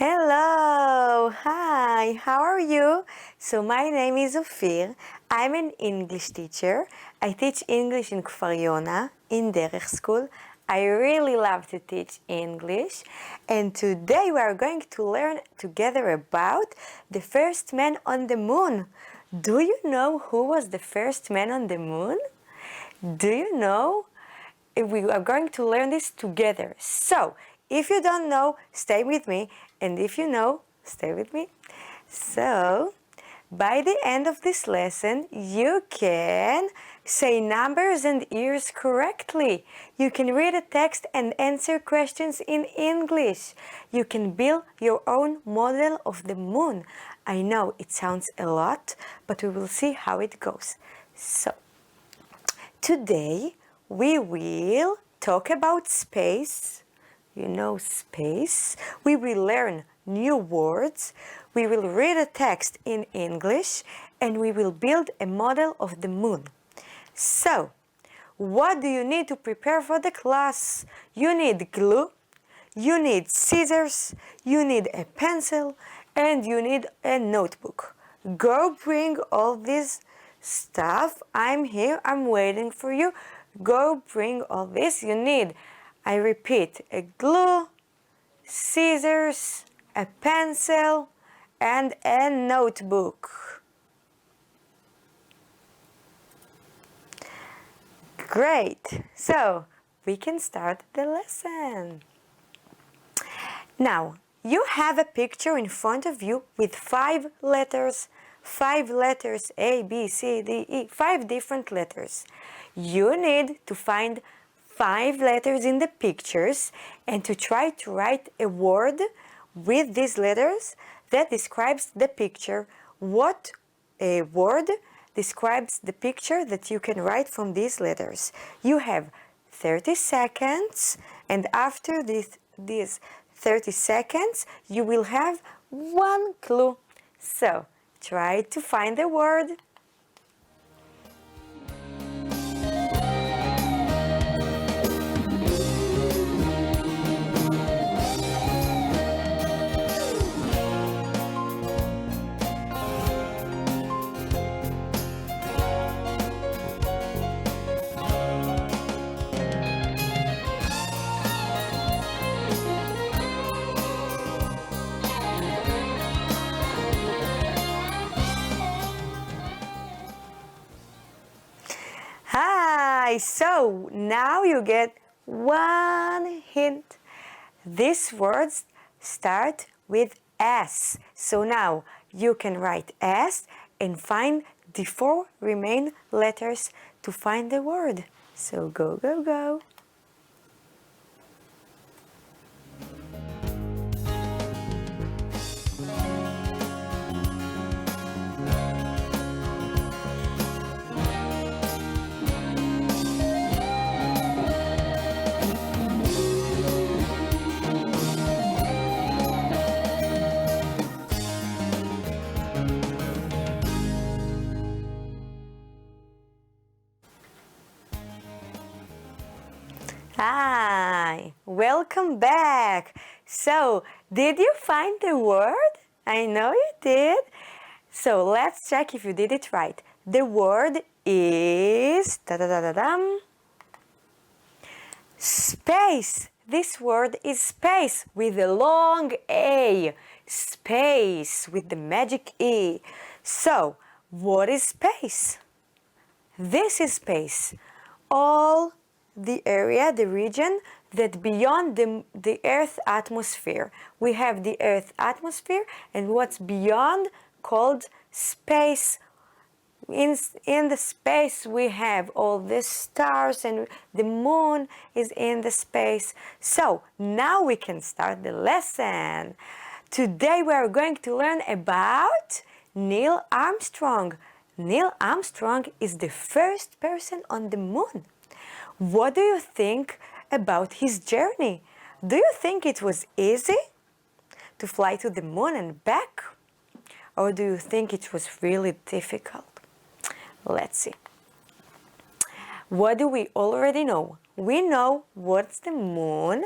Hello! Hi! How are you? So my name is Ophir. I'm an English teacher. I teach English in Kfar Yona, in Derech School. I really love to teach English. And today we are going to learn together about the first man on the moon. Do you know who was the first man on the moon? Do you know? We are going to learn this together. So, if you don't know, stay with me. And if you know, stay with me. So, by the end of this lesson, you can say numbers and years correctly. You can read a text and answer questions in English. You can build your own model of the moon. I know it sounds a lot, but we will see how it goes. So, today we will talk about space. You know space. We will learn new words. We will read a text in English and we will build a model of the moon. So, what do you need to prepare for the class? You need glue, you need scissors, you need a pencil, and you need a notebook. Go bring all this stuff. I'm here, I'm waiting for you. Go bring all this. You need, I repeat, a glue, scissors, a pencil, and a notebook. Great! So, we can start the lesson. Now, you have a picture in front of you with 5 letters. 5 letters, A, B, C, D, E, 5 different letters. You need to find 5 letters in the pictures and to try to write a word with these letters that describes the picture. What a word describes the picture that you can write from these letters. You have 30 seconds, and after these 30 seconds, you will have 1 clue. So, try to find a word. Hi, so now you get 1 hint. These words start with S. So now you can write S and find the 4 remaining letters to find the word. So go, go, go. Hi, welcome back. So, did you find the word? I know you did. So, let's check if you did it right. The word is space. This word is space with a long A. Space with the magic E. So, what is space? This is space. All the area, the region that beyond the Earth atmosphere. We have the Earth atmosphere and what's beyond called space. In the space we have all the stars and the moon is in the space. So now we can start the lesson. Today we are going to learn about Neil Armstrong. Neil Armstrong is the first person on the moon. What do you think about his journey? Do you think it was easy to fly to the moon and back? Or do you think it was really difficult? Let's see. What do we already know? We know what's the moon,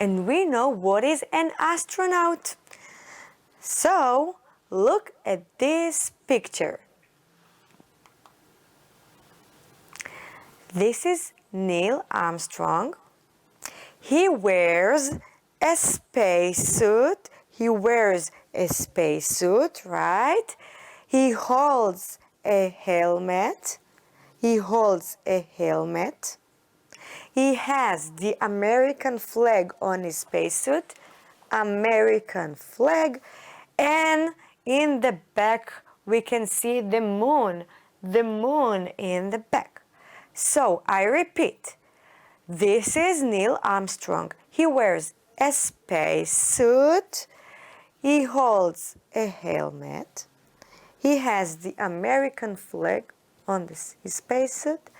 And we know what is an astronaut. So, look at this picture. This is Neil Armstrong. He wears a spacesuit. He wears a spacesuit, right? He holds a helmet. He holds a helmet. He has the American flag on his spacesuit. American flag. And in the back, we can see the moon. The moon in the back. So, I repeat. This is Neil Armstrong. He wears a spacesuit. He holds a helmet. He has the American flag on his spacesuit.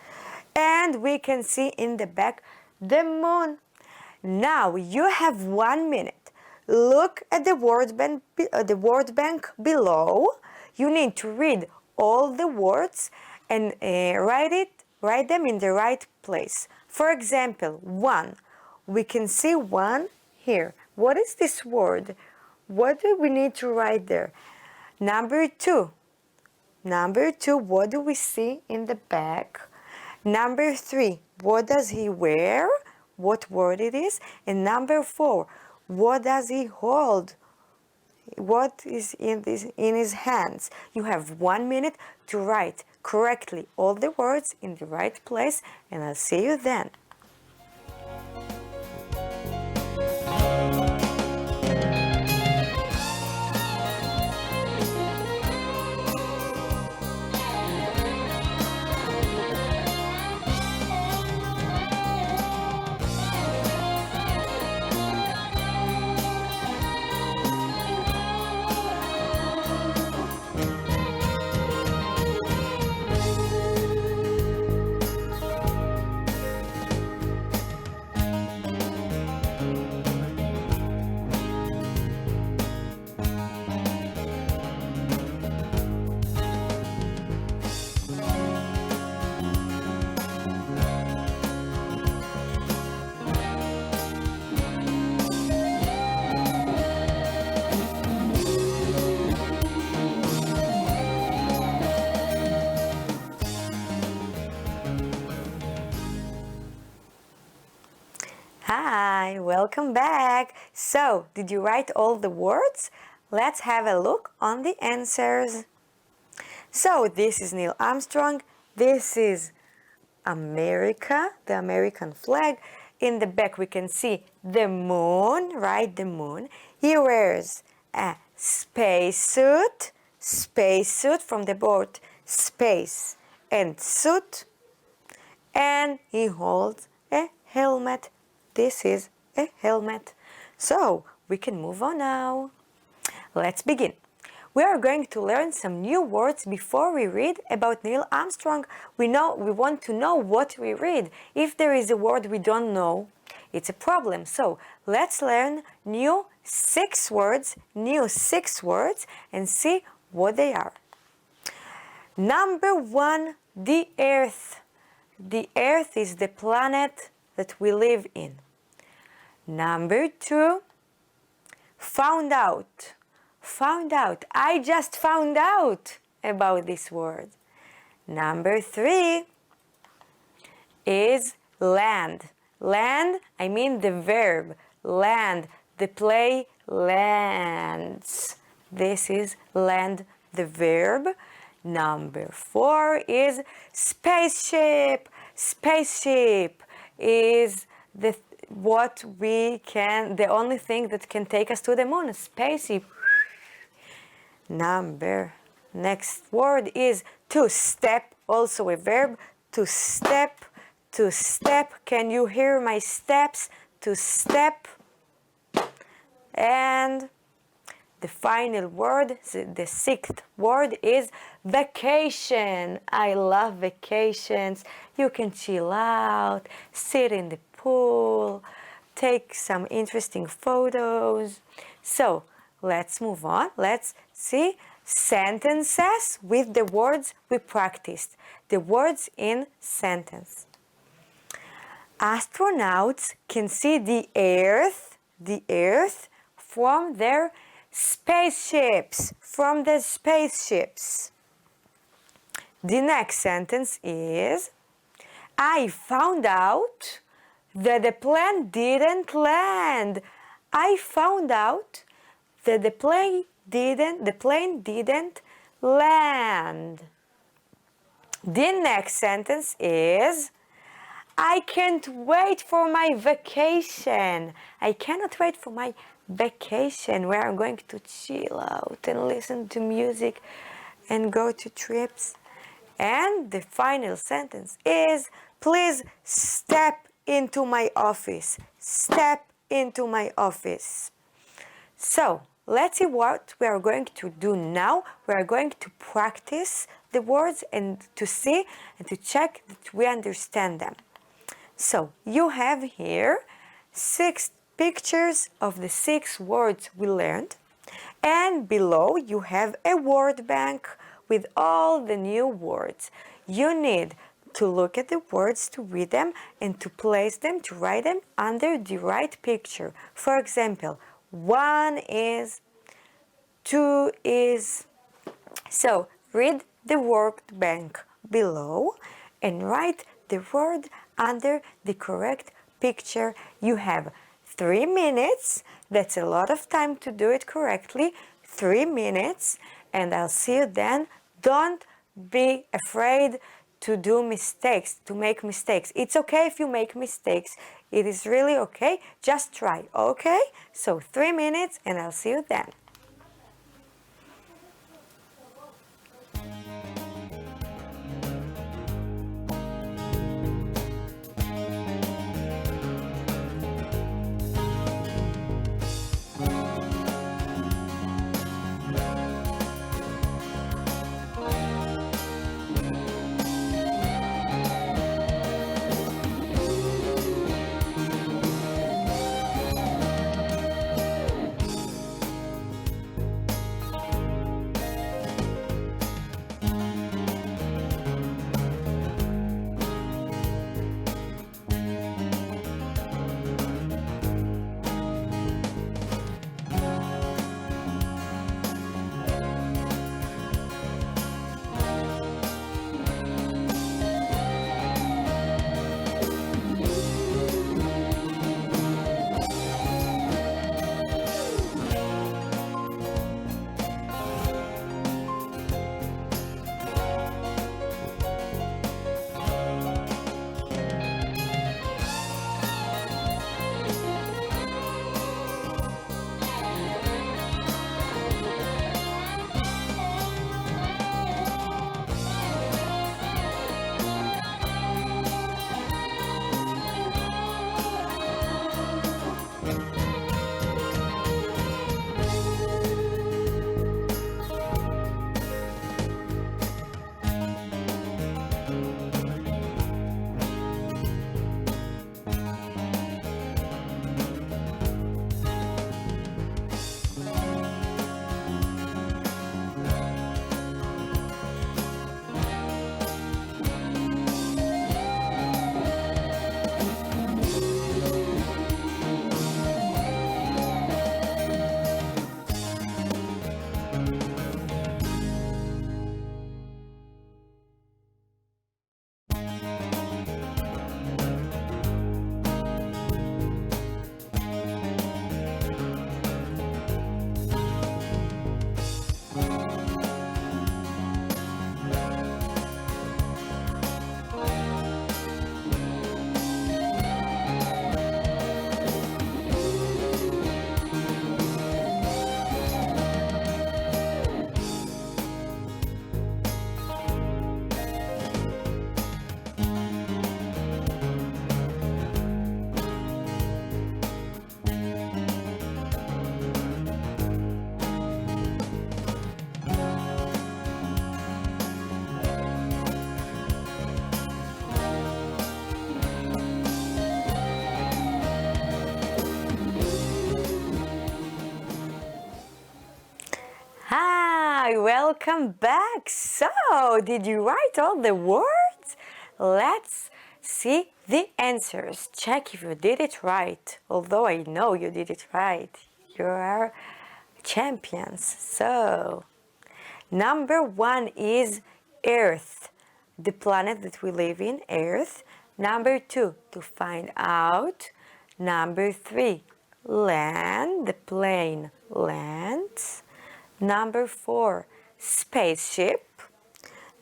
And we can see in the back the moon. Now you have 1 minute. Look at the word bank below. You need to read all the words and write them in the right place. For example, 1. We can see 1 here. What is this word? What do we need to write there? Number 2. Number 2, what do we see in the back? Number 3, what does he wear? What word it is? And number 4, what does he hold? What is in his hands? You have 1 minute to write correctly all the words in the right place, and I'll see you then. Hi, welcome back. So, did you write all the words? Let's have a look on the answers. So, this is Neil Armstrong. This is America, the American flag. In the back we can see the moon, right? The moon. He wears a spacesuit. Spacesuit from the word space and suit. And he holds a helmet. This is a helmet. So, we can move on now. Let's begin. We are going to learn some new words before we read about Neil Armstrong. We want to know what we read. If there is a word we don't know, it's a problem. So, let's learn new 6 words, and see what they are. Number 1, the Earth. The Earth is the planet that we live in. Number 2, found out. Found out. I just found out about this word. Number 3 is land. Land, I mean the verb. Land. The play lands. This is land, the verb. Number 4 is spaceship. Spaceship is the only thing that can take us to the moon. A spaceship. Next word is to step, also a verb. To step, to step. Can you hear my steps? To step. And the final word, the 6th word is vacation. I love vacations. You can chill out, sit in the pool, take some interesting photos. So, let's move on. Let's see sentences with the words we practiced. The words in sentence. Astronauts can see the Earth the Earth from their spaceships. From the spaceships. The next sentence is, I found out that the plane didn't land. I found out that the plane didn't land. The next sentence is, I can't wait for my vacation. I cannot wait for my vacation where I'm going to chill out and listen to music and go to trips. And the final sentence is, please step into my office. Step into my office. So, let's see what we are going to do now. We are going to practice the words and to see and to check that we understand them. So, you have here 6 pictures of the 6 words we learned. And below you have a word bank with all the new words. You need to look at the words, to read them, and to place them, to write them under the right picture. For example, 1 is, 2 is. So read the word bank below and write the word under the correct picture. You have 3 minutes. That's a lot of time to do it correctly. 3 minutes, and I'll see you then. Don't be afraid to do mistakes, to make mistakes. It's okay if you make mistakes. It is really okay. Just try, okay? So 3 minutes, and I'll see you then. Hi, welcome back. So, did you write all the words? Let's see the answers. Check if you did it right. Although I know you did it right. You are champions. So, number 1 is Earth, the planet that we live in, Earth. Number 2, to find out. Number 3, land, the plane, lands. Number 4, spaceship.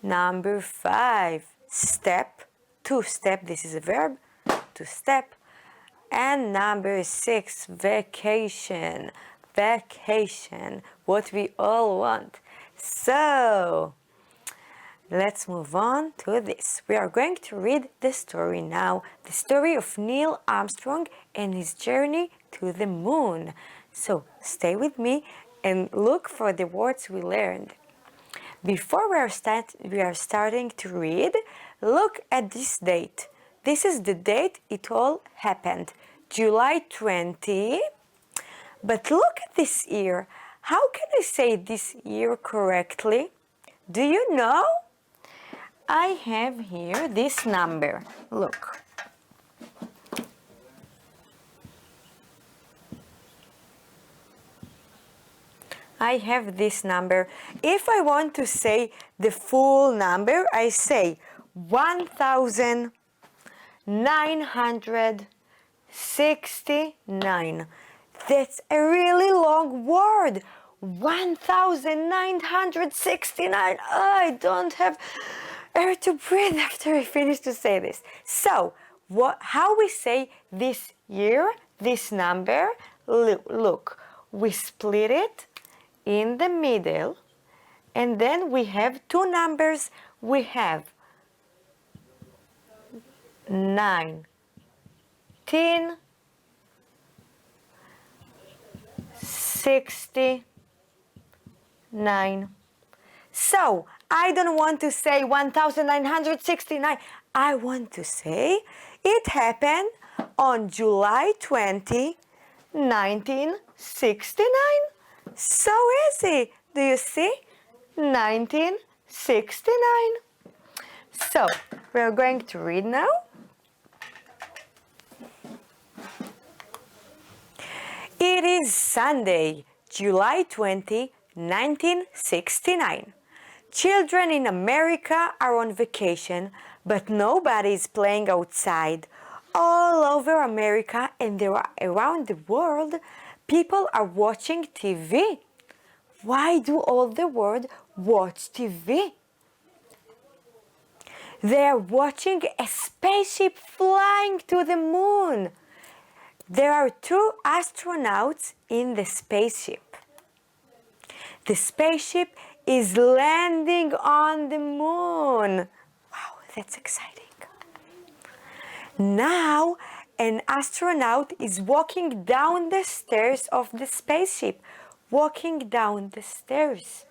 Number 5, step, to step, this is a verb, to step. And number 6, vacation, vacation, what we all want. So, let's move on to this. We are going to read the story now, the story of Neil Armstrong and his journey to the moon. So, stay with me and look for the words we learned. Before we are starting to read, look at this date. This is the date it all happened, July 20. But look at this year. How can I say this year correctly? Do you know? I have here this number. Look. I have this number. If I want to say the full number, I say 1,969. That's a really long word. 1,969. I don't have air to breathe after I finish to say this. So, how we say this year, this number? Look, we split it in the middle, and then we have two numbers. We have 1969. So I don't want to say 1969. I want to say it happened on July 20, 1969. So easy. Do you see? 1969. So, we're going to read now. It is Sunday, July 20, 1969. Children in America are on vacation, but nobody is playing outside. All over America and around the world, people are watching TV. Why do all the world watch TV? They are watching a spaceship flying to the moon. There are two astronauts in the spaceship. The spaceship is landing on the moon. Wow, that's exciting. Now, an astronaut is walking down the stairs of the spaceship. Walking down the stairs.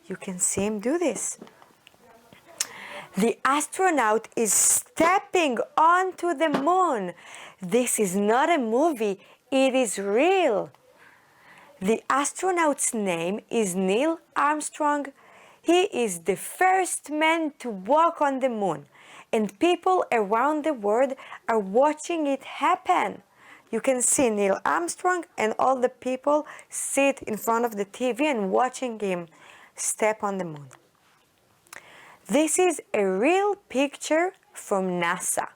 You can see him do this. The astronaut is stepping onto the moon. This is not a movie, it is real. The astronaut's name is Neil Armstrong. He is the first man to walk on the moon, and people around the world are watching it happen. You can see Neil Armstrong and all the people sit in front of the TV and watching him step on the moon. This is a real picture from NASA.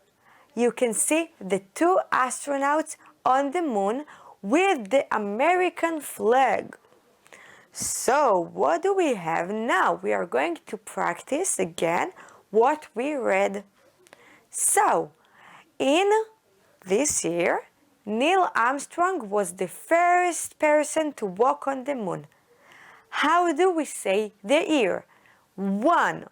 You can see the two astronauts on the moon with the American flag. So, what do we have now? We are going to practice again what we read. So, in this year, Neil Armstrong was the first person to walk on the moon. How do we say the year? 1.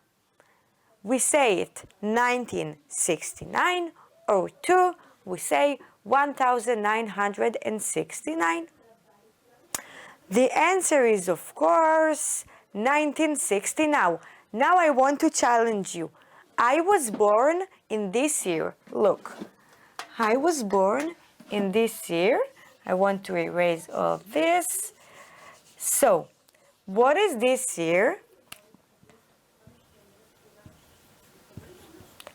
We say it 1969, or 2. We say 1969. The answer is, of course, 1960 now. Now I want to challenge you. I was born in this year. Look, I was born in this year. I want to erase all of this. So, what is this year?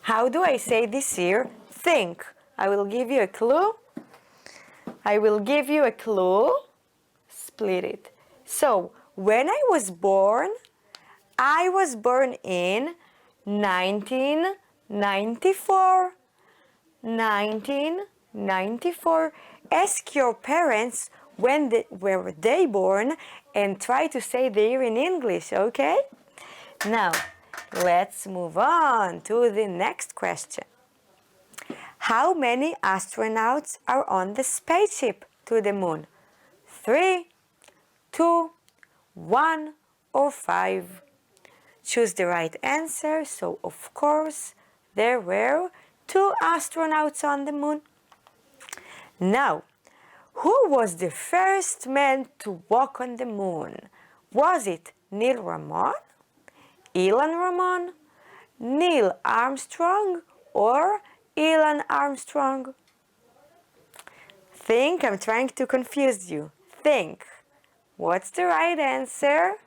How do I say this year? Think. I will give you a clue. Split it. So, when I was born in 1994. 1994. Ask your parents were they born and try to say the year in English, okay? Now, let's move on to the next question. How many astronauts are on the spaceship to the moon? 3, 2, 1, or 5? Choose the right answer. So, of course, there were 2 astronauts on the moon. Now, who was the first man to walk on the moon? Was it Neil Ramon, Elon Ramon, Neil Armstrong, or Elon Armstrong? Think, I'm trying to confuse you. Think. What's the right answer?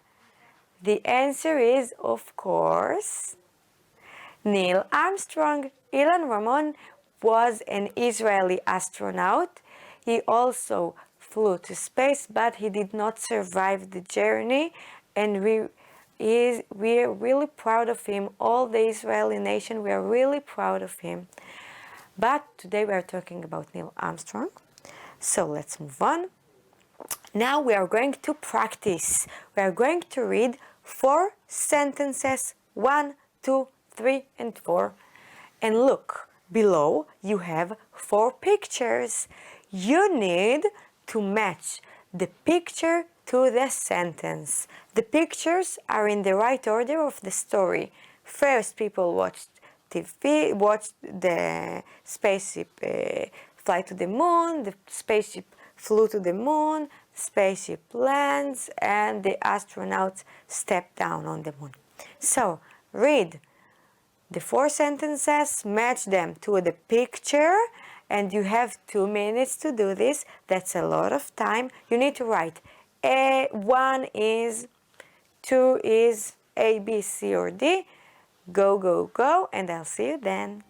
The answer is, of course, Neil Armstrong. Elon Ramon was an Israeli astronaut. He also flew to space, but he did not survive the journey, and we're really proud of him. All the Israeli nation, we are really proud of him. But today we are talking about Neil Armstrong. So let's move on. Now we are going to practice. We are going to read 4 sentences, 1, 2, 3, and 4. And look, below you have 4 pictures. You need to match the picture to the sentence. The pictures are in the right order of the story. First, people watched TV, watched the spaceship fly to the moon, the spaceship flew to the moon, the spaceship lands, and the astronauts step down on the moon. So, read the 4 sentences, match them to the picture, and you have 2 minutes to do this. That's a lot of time. You need to write 1 is, 2 is, A, B, C, or D. Go, go, go, and I'll see you then.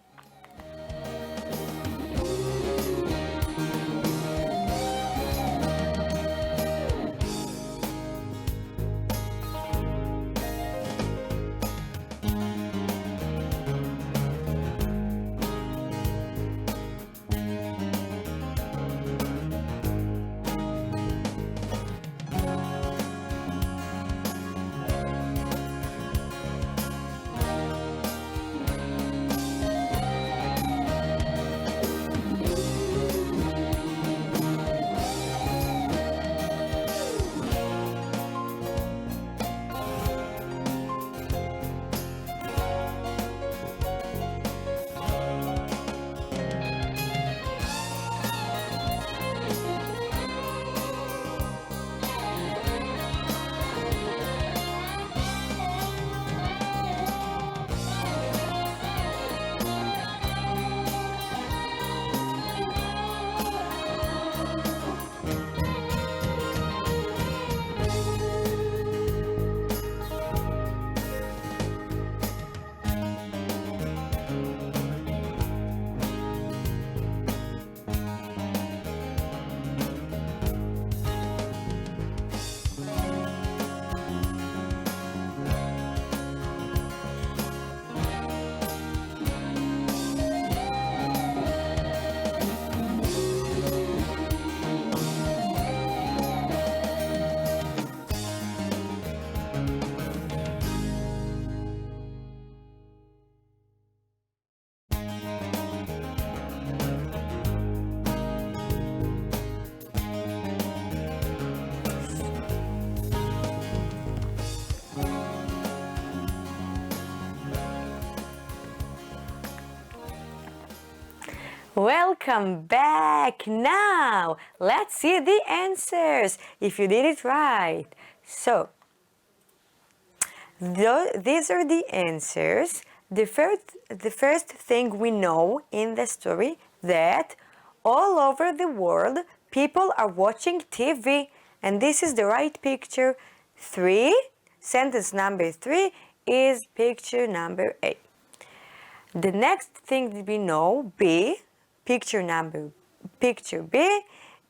Welcome back. Now, let's see the answers, if you did it right. So, these are the answers. The first thing we know in the story, that all over the world, people are watching TV. And this is the right picture. 3, sentence number 3 is picture number A. The next thing that we know, B, picture B,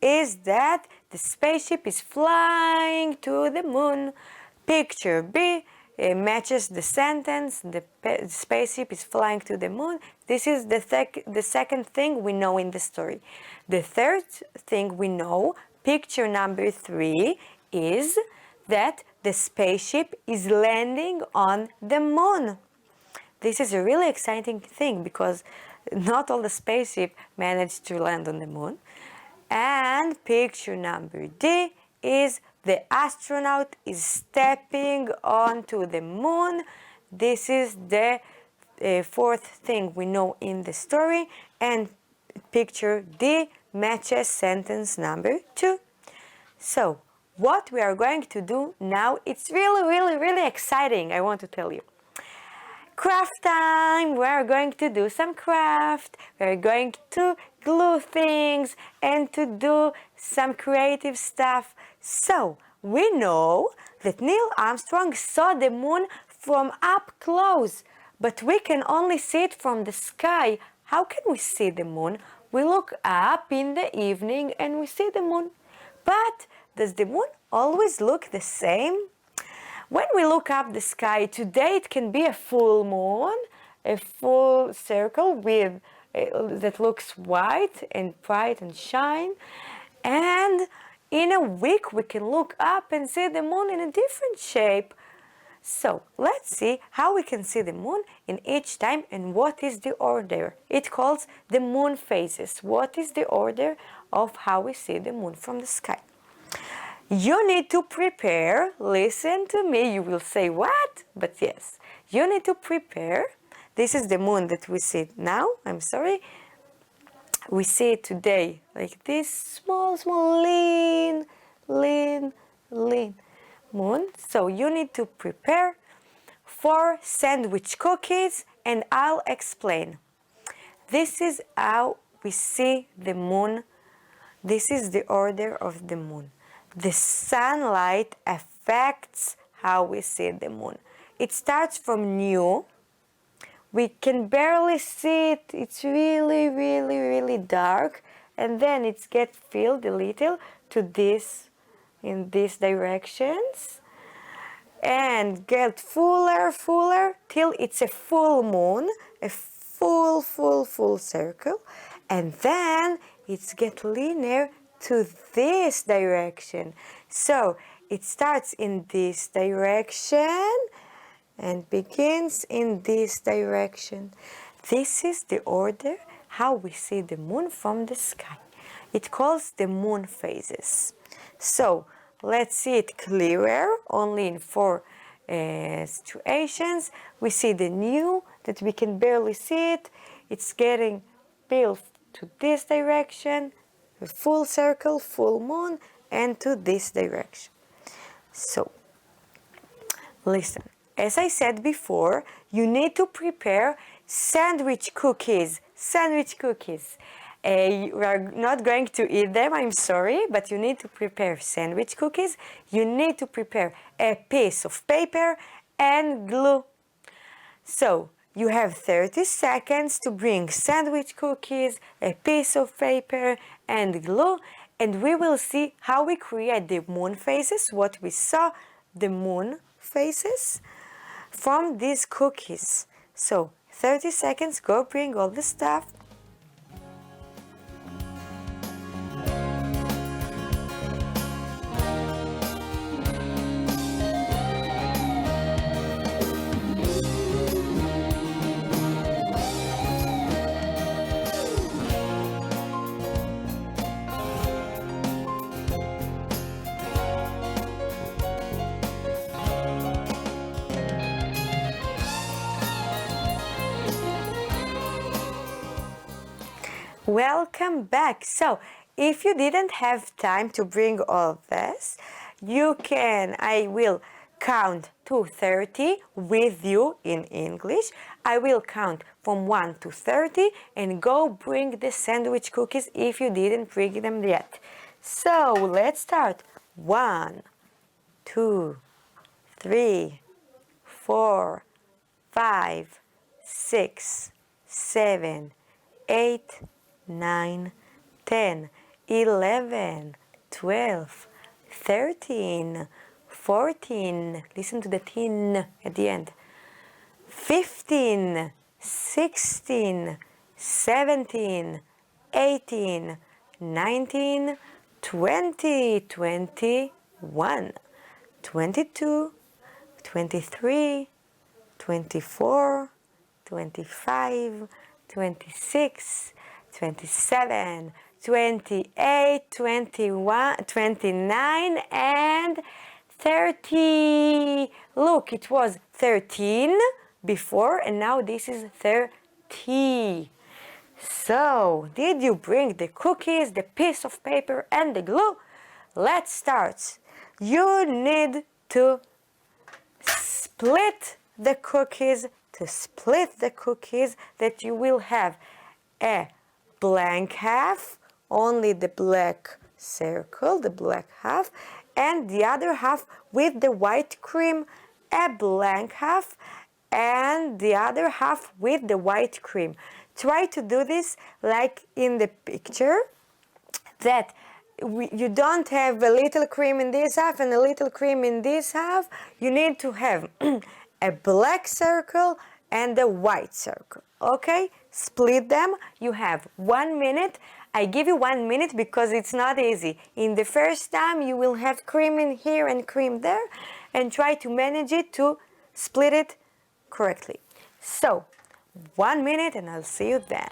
is that the spaceship is flying to the moon. Picture B matches the sentence, the spaceship is flying to the moon. This is the second thing we know in the story. The third thing we know, picture number 3, is that the spaceship is landing on the moon. This is a really exciting thing because not all the spaceship managed to land on the moon. And picture number D is the astronaut is stepping onto the moon. This is the fourth thing we know in the story, and picture D matches sentence number 2. So what we are going to do now, it's really exciting, I want to tell you. Craft time! We are going to do some craft. We are going to glue things and to do some creative stuff. So, we know that Neil Armstrong saw the moon from up close, but we can only see it from the sky. How can we see the moon? We look up in the evening and we see the moon. But does the moon always look the same? When we look up the sky today, it can be a full moon, a full circle with that looks white and bright and shine. And in a week, we can look up and see the moon in a different shape. So let's see how we can see the moon in each time and what is the order. It calls the moon phases. What is the order of how we see the moon from the sky? You need to prepare, listen to me, you will say what? But yes, you need to prepare. This is the moon that we see now, I'm sorry. We see it today like this small, lean moon. So you need to prepare for sandwich cookies and I'll explain. This is how we see the moon. This is the order of the moon. The sunlight affects how we see the moon. It starts from new. We can barely see it. It's really dark. And then it gets filled a little to this, in these directions. And get fuller till it's a full moon, a full circle. And then it gets linear to this direction. So it starts in this direction and begins in this direction. This is the order how we see the moon from the sky. It calls the moon phases. So let's see it clearer, only in 4 situations. We see the new, that we can barely see it. It's getting built to this direction, a full circle, full moon, and to this direction. So, listen. As I said before, you need to prepare sandwich cookies. We are not going to eat them, I'm sorry, but you need to prepare sandwich cookies. You need to prepare a piece of paper and glue. So, you have 30 seconds to bring sandwich cookies, a piece of paper, and glue, and we will see how we create the moon phases, what we saw, the moon phases, from these cookies. So, 30 seconds, go bring all the stuff. Welcome back. So, if you didn't have time to bring all this, I will count to 30 with you in English. I will count from 1 to 30 and go bring the sandwich cookies if you didn't bring them yet. So, let's start. 1, 2, 3, 4, 5, 6, 7, 8, 9, 10, 11, 12, 13, 14, listen to the tin at the end, 15, 16, 17, 18, 19, 20, 21, 22, 23, 24, 25, 26, 27, 28, 21, 29, and 30. Look, it was 13 before, and now this is 30. So, did you bring the cookies, the piece of paper, and the glue? Let's start. You need to split the cookies. To split the cookies, that you will have a blank half, only the black circle, the black half, and the other half with the white cream, a blank half, and the other half with the white cream. Try to do this like in the picture, that you don't have a little cream in this half and a little cream in this half. You need to have a black circle and a white circle. Okay? Split them. You have 1 minute. I give you 1 minute because it's not easy. In the first time, you will have cream in here and cream there, and try to manage it to split it correctly. So, 1 minute, and I'll see you then.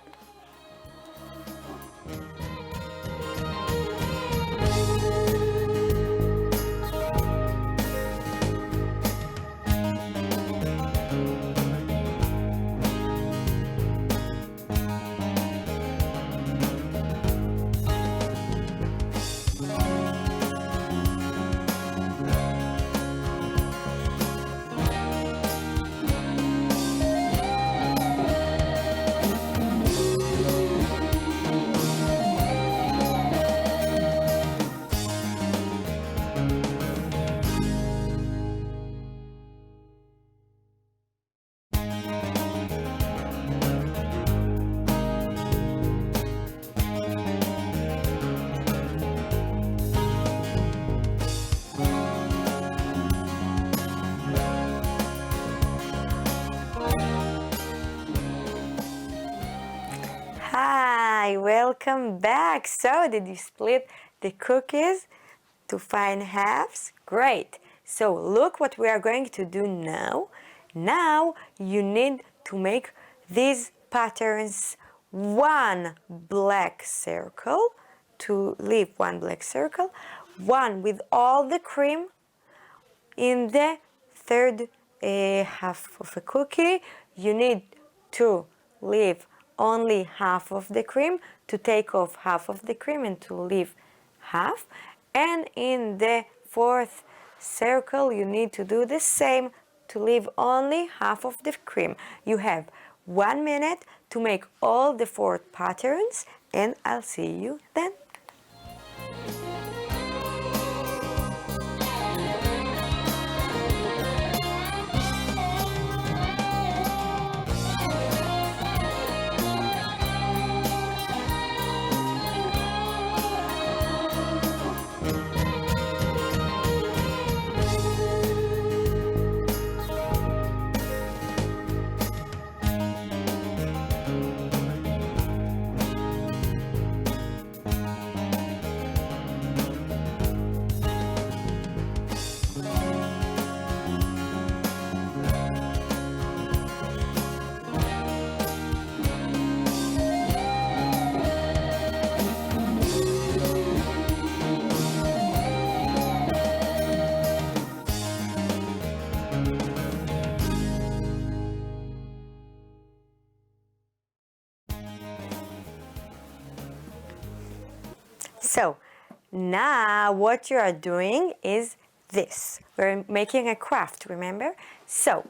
Hi, welcome back. So, did you split the cookies to find halves? Great. So, look what we are going to do now. Now, you need to make these patterns one black circle, to leave one black circle, one with all the cream in the third half of a cookie. You need to leave only half of the cream, to take off half of the cream and to leave half. And in the fourth circle, you need to do the same, to leave only half of the cream. You have 1 minute to make all the 4 patterns, and I'll see you then. So, now what you are doing is this. We're making a craft, remember? So,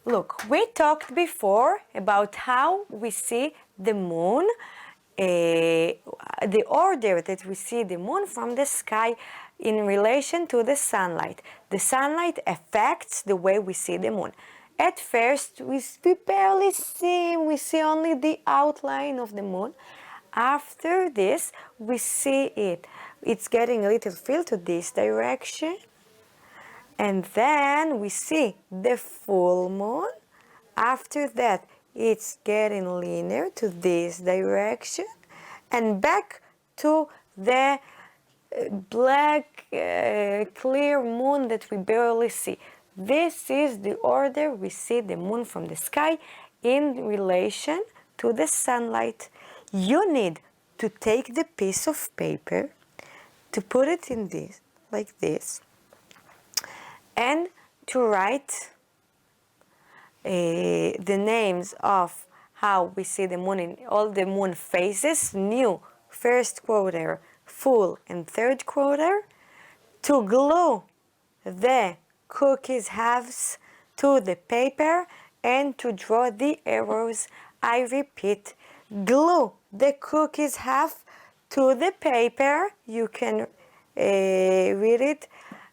look, we talked before about how we see the moon, the order that we see the moon from the sky in relation to the sunlight. The sunlight affects the way we see the moon. At first, we barely see him. We see only the outline of the moon. After this, we see it. It's getting a little fill to this direction. And then we see the full moon. After that, it's getting linear to this direction. And back to the black, clear moon that we barely see. This is the order we see the moon from the sky in relation to the sunlight. You need to take the piece of paper, to put it in this, like this, and to write the names of how we see the moon in all the moon phases, new, first quarter, full, and third quarter, to glue the cookies halves to the paper and to draw the arrows. I repeat, glue the cookies half to the paper. You can read it.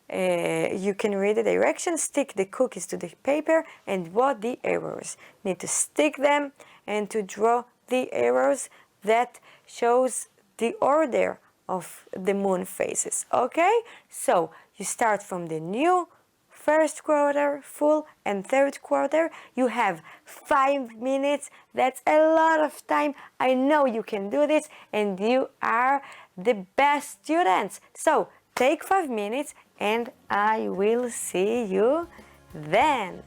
You can read the directions, stick the cookies to the paper and draw the arrows. Need to stick them and to draw the arrows that shows the order of the moon phases. Okay? So you start from the new, first quarter, full, and third quarter. You have 5 minutes. That's a lot of time. I know you can do this and you are the best students. So take 5 minutes and I will see you then.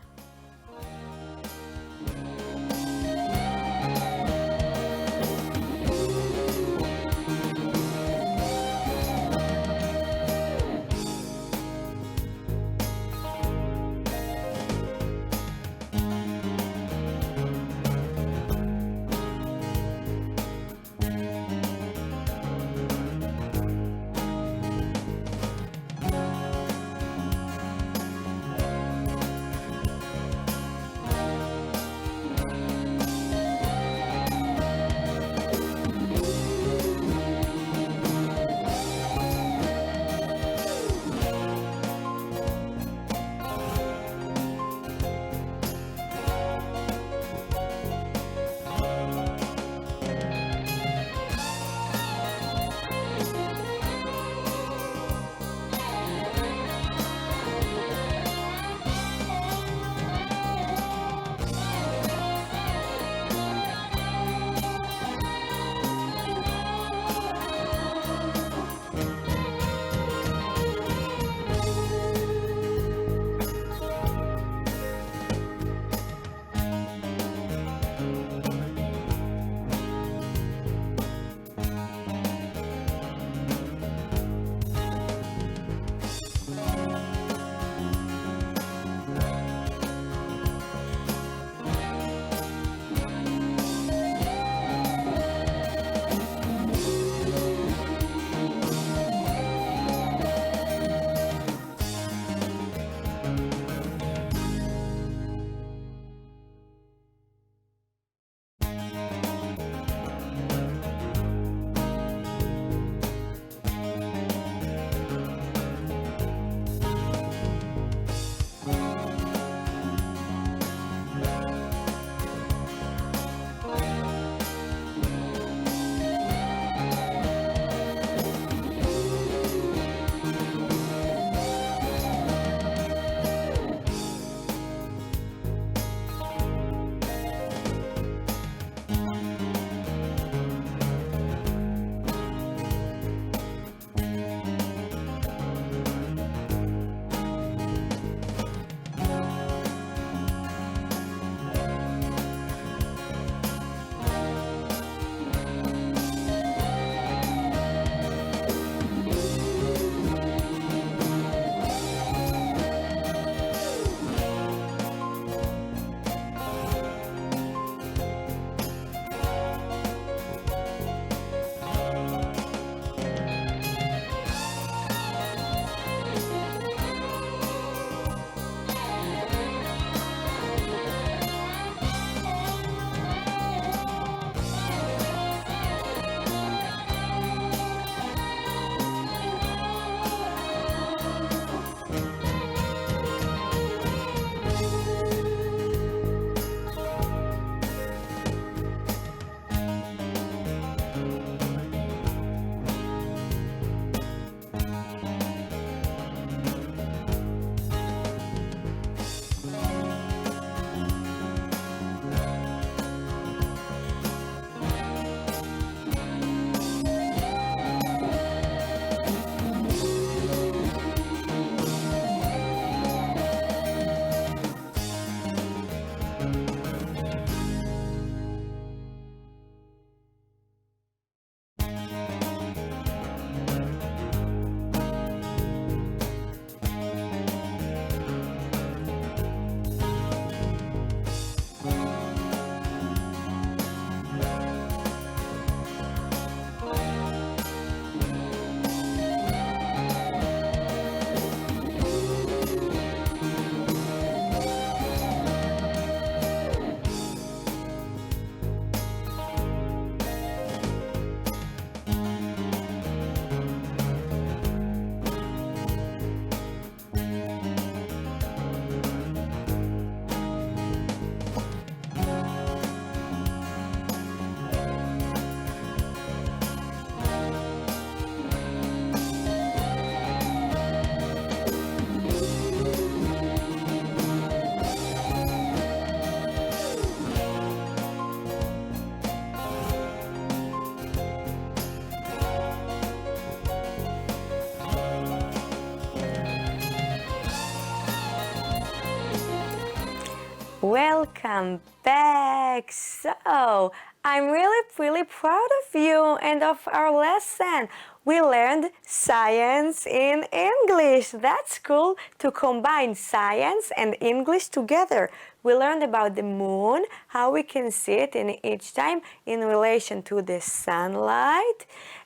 Welcome back. So, I'm really proud of you and of our lesson. We learned science in English. That's cool to combine science and English together. We learned about the moon, how we can see it in each time in relation to the sunlight.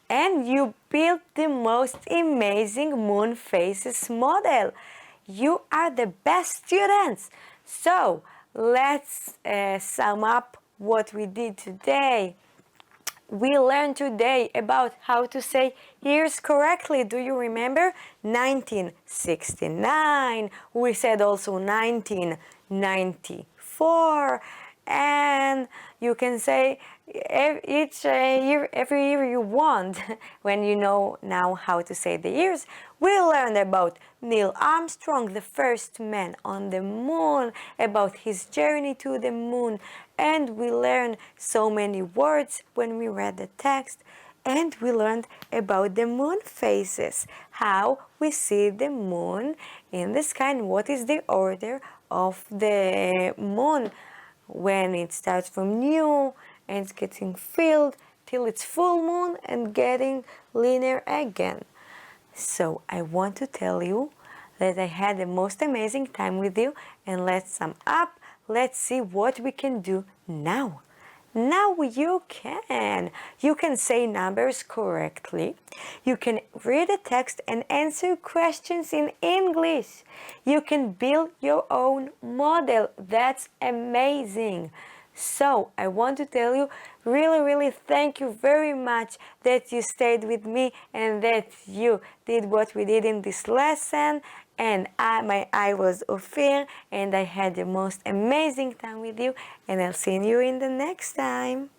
And you built the most amazing moon phases model. You are the best students. So, let's sum up what we did today. We learned today about how to say years correctly. Do you remember? 1969. We said also 1994. And you can say every year you want when you know now how to say the years. We learned about Neil Armstrong, the first man on the moon, about his journey to the moon, and we learned so many words when we read the text, and we learned about the moon phases, how we see the moon in the sky and what is the order of the moon when it starts from new and it's getting filled till it's full moon and getting linear again. So I want to tell you that I had the most amazing time with you, and let's sum up. Let's see what we can do now. Now you can say numbers correctly. You can read a text and answer questions in English. You can build your own model. That's amazing. So I want to tell you, really thank you very much that you stayed with me and that you did what we did in this lesson. And I was Ophir, and I had the most amazing time with you, and I'll see you in the next time.